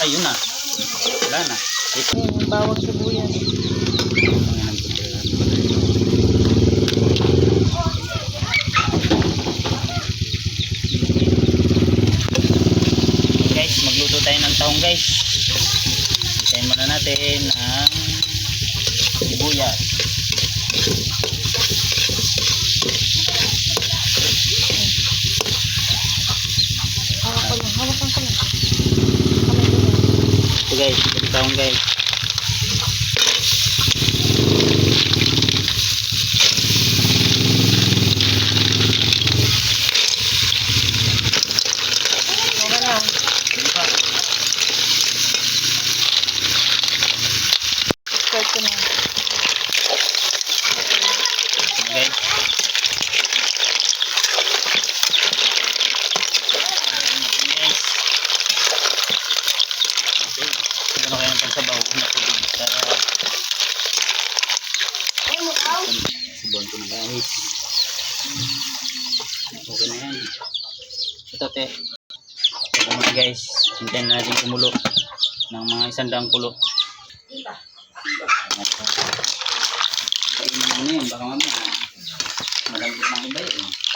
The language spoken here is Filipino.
yun na. Wala na. Ito. Yung bawang sibuyas. Guys, magluto tayo ng tahong guys. Isayin muna natin ang sibuyas. Hawakan ko lang. Ito guys, ito tahong guys. Okay na. Start ko na. Guys. Siguro kayo ng pagsabaw na tubig para sibon ko na guys. Okay na yan. Ito te. Ito muna guys. Hintayin na natin kumulo ng mga 100 kulo. Kainin mo na yun. Baka mamaya malambot ng iba yun.